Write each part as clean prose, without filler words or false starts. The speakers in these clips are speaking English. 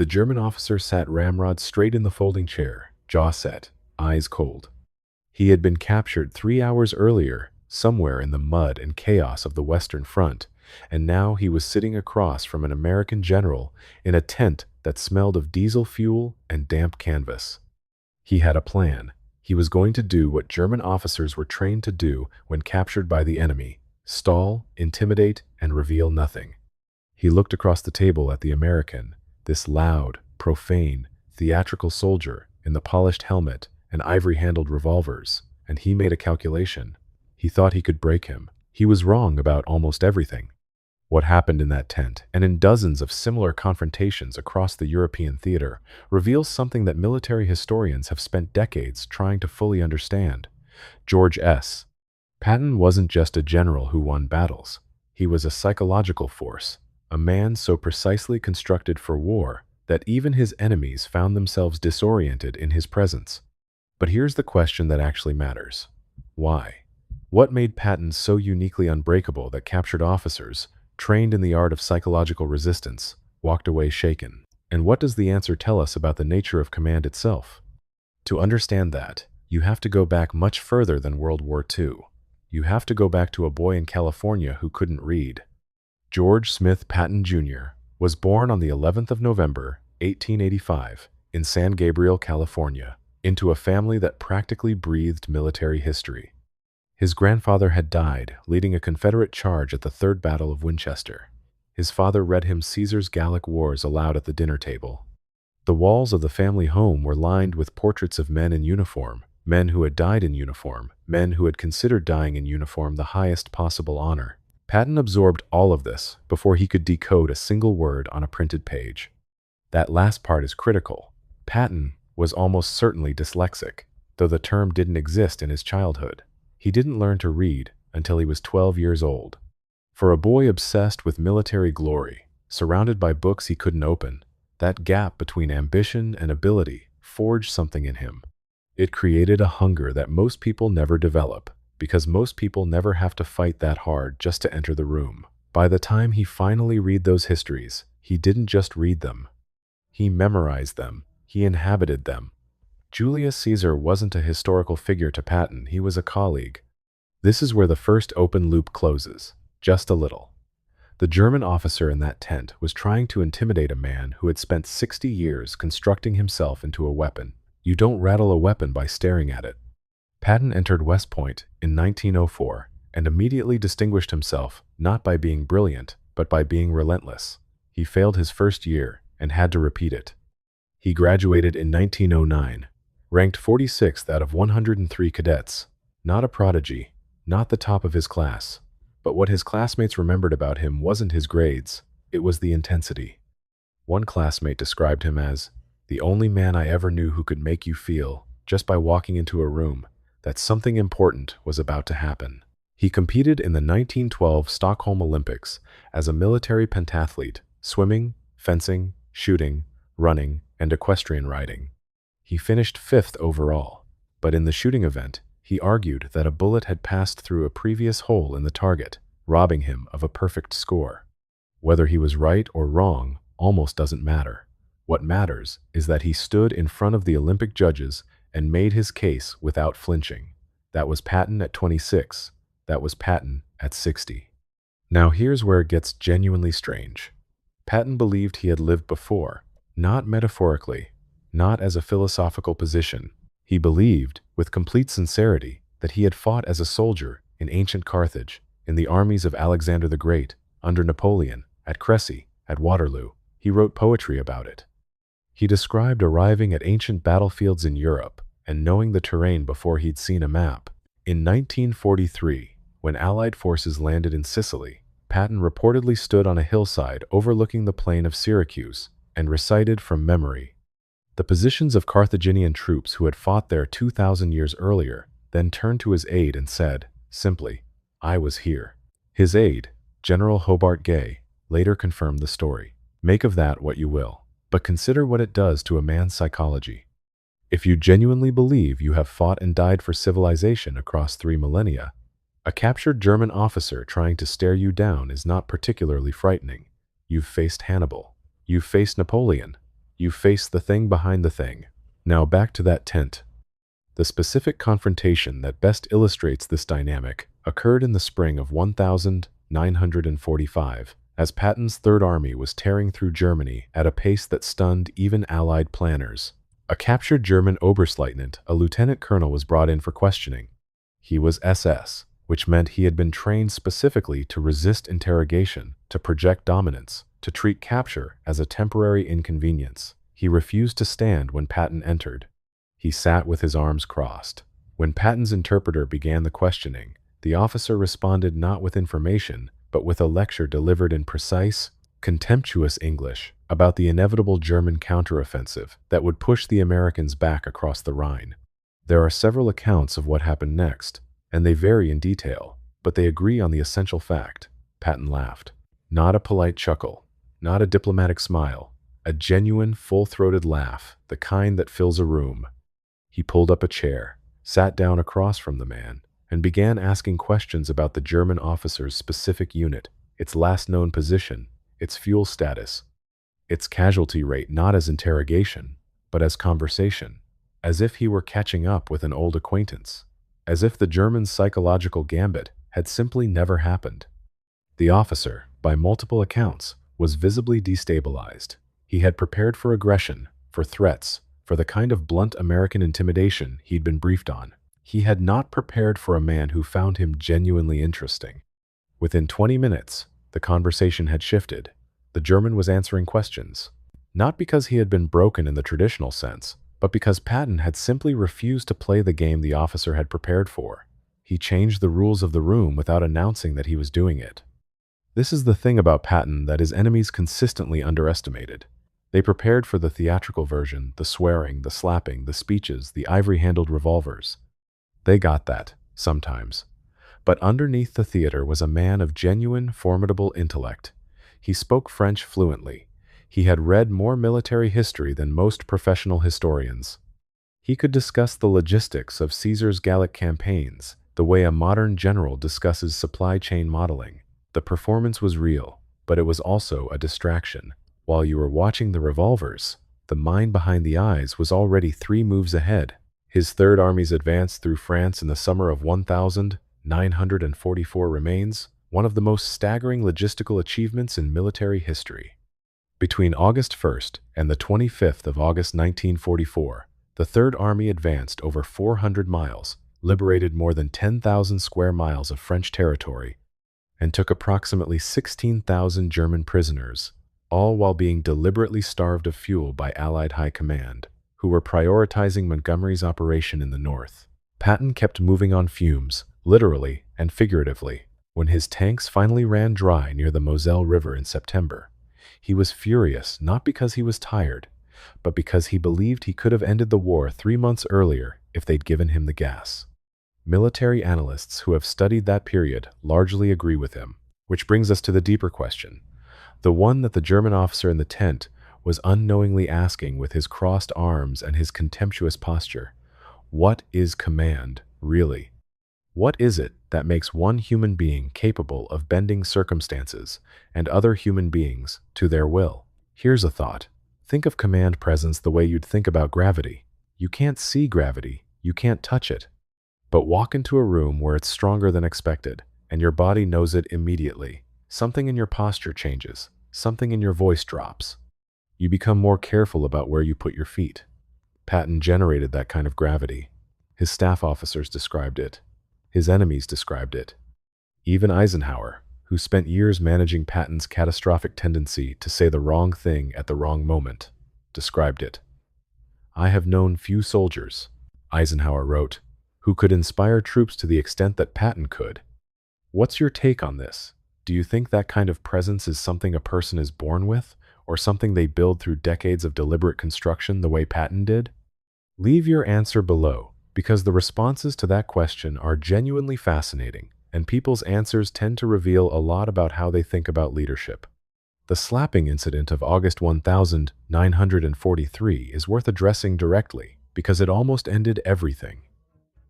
The German officer sat ramrod straight in the folding chair, jaw set, eyes cold. He had been captured 3 hours earlier, somewhere in the mud and chaos of the Western Front, and now he was sitting across from an American general in a tent that smelled of diesel fuel and damp canvas. He had a plan. He was going to do what German officers were trained to do when captured by the enemy: stall, intimidate, and reveal nothing. He looked across the table at the American, this loud, profane, theatrical soldier in the polished helmet and ivory-handled revolvers, and he made a calculation. He thought he could break him. He was wrong about almost everything. What happened in that tent, and in dozens of similar confrontations across the European theater, reveals something that military historians have spent decades trying to fully understand. George S. Patton wasn't just a general who won battles. He was a psychological force, a man so precisely constructed for war that even his enemies found themselves disoriented in his presence. But here's the question that actually matters. Why? What made Patton so uniquely unbreakable that captured officers, trained in the art of psychological resistance, walked away shaken? And what does the answer tell us about the nature of command itself? To understand that, you have to go back much further than World War II. You have to go back to a boy in California who couldn't read. George Smith Patton, Jr. was born on the 11th of November, 1885, in San Gabriel, California, into a family that practically breathed military history. His grandfather had died, leading a Confederate charge at the Third Battle of Winchester. His father read him Caesar's Gallic Wars aloud at the dinner table. The walls of the family home were lined with portraits of men in uniform, men who had died in uniform, men who had considered dying in uniform the highest possible honor. Patton absorbed all of this before he could decode a single word on a printed page. That last part is critical. Patton was almost certainly dyslexic, though the term didn't exist in his childhood. He didn't learn to read until he was 12 years old. For a boy obsessed with military glory, surrounded by books he couldn't open, that gap between ambition and ability forged something in him. It created a hunger that most people never develop, because most people never have to fight that hard just to enter the room. By the time he finally read those histories, he didn't just read them. He memorized them. He inhabited them. Julius Caesar wasn't a historical figure to Patton, he was a colleague. This is where the first open loop closes, just a little. The German officer in that tent was trying to intimidate a man who had spent 60 years constructing himself into a weapon. You don't rattle a weapon by staring at it. Patton entered West Point in 1904 and immediately distinguished himself not by being brilliant, but by being relentless. He failed his first year and had to repeat it. He graduated in 1909. Ranked 46th out of 103 cadets. Not a prodigy, not the top of his class. But what his classmates remembered about him wasn't his grades, it was the intensity. One classmate described him as, "the only man I ever knew who could make you feel, just by walking into a room, that something important was about to happen." He competed in the 1912 Stockholm Olympics as a military pentathlete, swimming, fencing, shooting, running, and equestrian riding. He finished 5th overall, but in the shooting event, he argued that a bullet had passed through a previous hole in the target, robbing him of a perfect score. Whether he was right or wrong almost doesn't matter. What matters is that he stood in front of the Olympic judges and made his case without flinching. That was Patton at 26. That was Patton at 60. Now here's where it gets genuinely strange. Patton believed he had lived before, not metaphorically, not as a philosophical position. He believed, with complete sincerity, that he had fought as a soldier in ancient Carthage, in the armies of Alexander the Great, under Napoleon, at Crécy, at Waterloo. He wrote poetry about it. He described arriving at ancient battlefields in Europe and knowing the terrain before he'd seen a map. In 1943, when Allied forces landed in Sicily, Patton reportedly stood on a hillside overlooking the plain of Syracuse and recited from memory the positions of Carthaginian troops who had fought there 2,000 years earlier, then turned to his aide and said, simply, "I was here." His aide, General Hobart Gay, later confirmed the story. Make of that what you will, but consider what it does to a man's psychology. If you genuinely believe you have fought and died for civilization across 3 millennia, a captured German officer trying to stare you down is not particularly frightening. You've faced Hannibal. You've faced Napoleon. You face the thing behind the thing. Now back to that tent. The specific confrontation that best illustrates this dynamic occurred in the spring of 1945, as Patton's Third Army was tearing through Germany at a pace that stunned even Allied planners. A captured German Oberstleutnant, a lieutenant colonel, was brought in for questioning. He was SS, which meant he had been trained specifically to resist interrogation, to project dominance, to treat capture as a temporary inconvenience. He refused to stand when Patton entered. He sat with his arms crossed. When Patton's interpreter began the questioning, the officer responded not with information, but with a lecture delivered in precise, contemptuous English about the inevitable German counteroffensive that would push the Americans back across the Rhine. There are several accounts of what happened next, and they vary in detail, but they agree on the essential fact. Patton laughed. Not a polite chuckle, not a diplomatic smile, a genuine, full-throated laugh, the kind that fills a room. He pulled up a chair, sat down across from the man, and began asking questions about the German officer's specific unit, its last known position, its fuel status, its casualty rate, not as interrogation, but as conversation, as if he were catching up with an old acquaintance, as if the German's psychological gambit had simply never happened. The officer, by multiple accounts, was visibly destabilized. He had prepared for aggression, for threats, for the kind of blunt American intimidation he'd been briefed on. He had not prepared for a man who found him genuinely interesting. Within 20 minutes, the conversation had shifted. The German was answering questions, not because he had been broken in the traditional sense, but because Patton had simply refused to play the game the officer had prepared for. He changed the rules of the room without announcing that he was doing it. This is the thing about Patton that his enemies consistently underestimated. They prepared for the theatrical version, the swearing, the slapping, the speeches, the ivory-handled revolvers. They got that, sometimes. But underneath the theater was a man of genuine, formidable intellect. He spoke French fluently. He had read more military history than most professional historians. He could discuss the logistics of Caesar's Gallic campaigns, the way a modern general discusses supply chain modeling. The performance was real, but it was also a distraction. While you were watching the revolvers, the mind behind the eyes was already 3 moves ahead. His Third Army's advance through France in the summer of 1944 remains one of the most staggering logistical achievements in military history. Between August 1st and the 25th of August 1944, the Third Army advanced over 400 miles, liberated more than 10,000 square miles of French territory, and took approximately 16,000 German prisoners, all while being deliberately starved of fuel by Allied High Command, who were prioritizing Montgomery's operation in the north. Patton kept moving on fumes, literally and figuratively. When his tanks finally ran dry near the Moselle River in September, he was furious not because he was tired, but because he believed he could have ended the war 3 months earlier if they'd given him the gas. Military analysts who have studied that period largely agree with him, which brings us to the deeper question, the one that the German officer in the tent was unknowingly asking with his crossed arms and his contemptuous posture. What is command, really? What is it that makes one human being capable of bending circumstances and other human beings to their will? Here's a thought. Think of command presence the way you'd think about gravity. You can't see gravity, you can't touch it. But walk into a room where it's stronger than expected, and your body knows it immediately. Something in your posture changes, something in your voice drops. You become more careful about where you put your feet. Patton generated that kind of gravity. His staff officers described it. His enemies described it. Even Eisenhower, who spent years managing Patton's catastrophic tendency to say the wrong thing at the wrong moment, described it. I have known few soldiers, Eisenhower wrote, who could inspire troops to the extent that Patton could. What's your take on this? Do you think that kind of presence is something a person is born with, or something they build through decades of deliberate construction the way Patton did? Leave your answer below, because the responses to that question are genuinely fascinating, and people's answers tend to reveal a lot about how they think about leadership. The slapping incident of August 1943 is worth addressing directly, because it almost ended everything.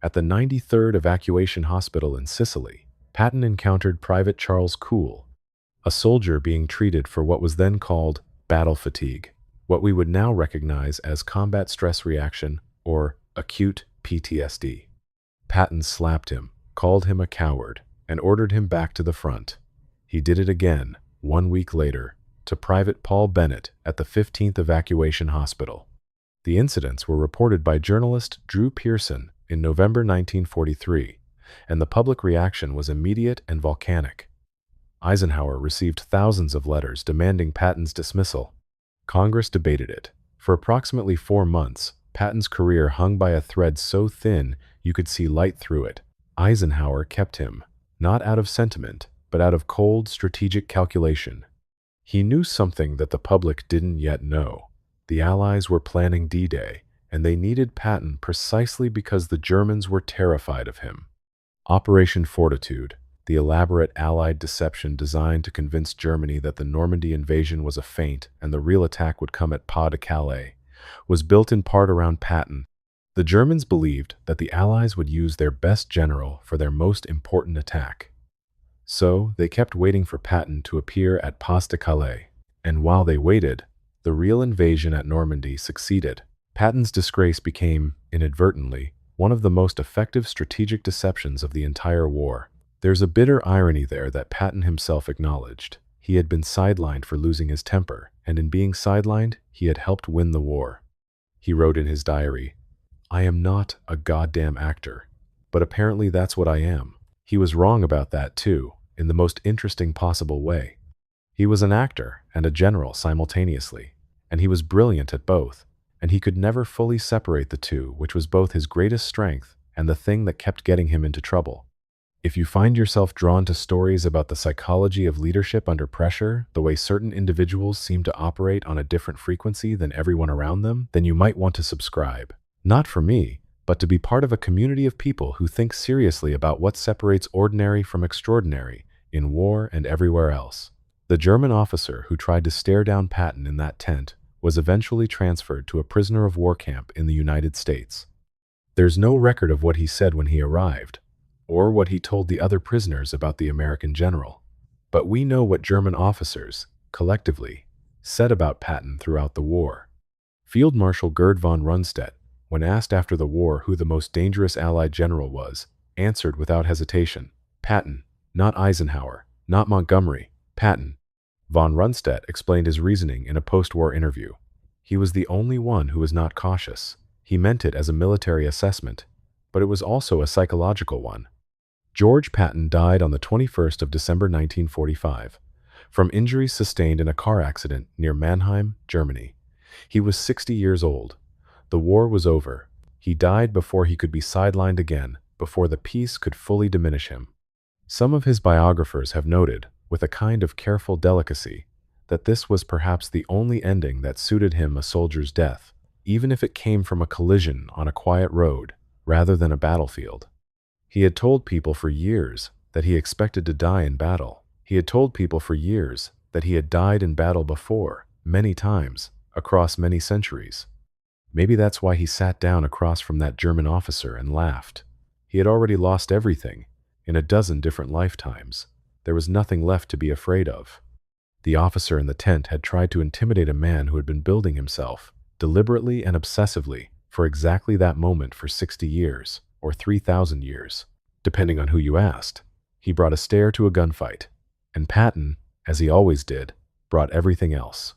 At the 93rd Evacuation Hospital in Sicily, Patton encountered Private Charles Cool, a soldier being treated for what was then called battle fatigue, what we would now recognize as combat stress reaction or acute PTSD. Patton slapped him, called him a coward, and ordered him back to the front. He did it again, 1 week later, to Private Paul Bennett at the 15th Evacuation Hospital. The incidents were reported by journalist Drew Pearson in November 1943, and the public reaction was immediate and volcanic. Eisenhower received thousands of letters demanding Patton's dismissal. Congress debated it. For approximately 4 months, Patton's career hung by a thread so thin you could see light through it. Eisenhower kept him, not out of sentiment, but out of cold, strategic calculation. He knew something that the public didn't yet know. The Allies were planning D-Day, and they needed Patton precisely because the Germans were terrified of him. Operation Fortitude, the elaborate Allied deception designed to convince Germany that the Normandy invasion was a feint and the real attack would come at Pas de Calais, was built in part around Patton. The Germans believed that the Allies would use their best general for their most important attack. So they kept waiting for Patton to appear at Pas de Calais. And while they waited, the real invasion at Normandy succeeded. Patton's disgrace became, inadvertently, one of the most effective strategic deceptions of the entire war. There's a bitter irony there that Patton himself acknowledged. He had been sidelined for losing his temper, and in being sidelined, he had helped win the war. He wrote in his diary, "I am not a goddamn actor, but apparently that's what I am." He was wrong about that too, in the most interesting possible way. He was an actor and a general simultaneously, and he was brilliant at both, and he could never fully separate the two, which was both his greatest strength and the thing that kept getting him into trouble. If you find yourself drawn to stories about the psychology of leadership under pressure, the way certain individuals seem to operate on a different frequency than everyone around them, then you might want to subscribe. Not for me, but to be part of a community of people who think seriously about what separates ordinary from extraordinary, in war and everywhere else. The German officer who tried to stare down Patton in that tent was eventually transferred to a prisoner of war camp in the United States. There's no record of what he said when he arrived, or what he told the other prisoners about the American general. But we know what German officers, collectively, said about Patton throughout the war. Field Marshal Gerd von Rundstedt, when asked after the war who the most dangerous Allied general was, answered without hesitation, "Patton, not Eisenhower, not Montgomery, Patton." Von Rundstedt explained his reasoning in a post-war interview. He was the only one who was not cautious. He meant it as a military assessment, but it was also a psychological one. George Patton died on the 21st of December 1945, from injuries sustained in a car accident near Mannheim, Germany. He was 60 years old. The war was over. He died before he could be sidelined again, before the peace could fully diminish him. Some of his biographers have noted, with a kind of careful delicacy, that this was perhaps the only ending that suited him, a soldier's death, even if it came from a collision on a quiet road, rather than a battlefield. He had told people for years that he expected to die in battle. He had told people for years that he had died in battle before, many times, across many centuries. Maybe that's why he sat down across from that German officer and laughed. He had already lost everything, in a dozen different lifetimes. There was nothing left to be afraid of. The officer in the tent had tried to intimidate a man who had been building himself, deliberately and obsessively, for exactly that moment for 60 years. Or 3,000 years, depending on who you asked. He brought a stare to a gunfight, and Patton, as he always did, brought everything else.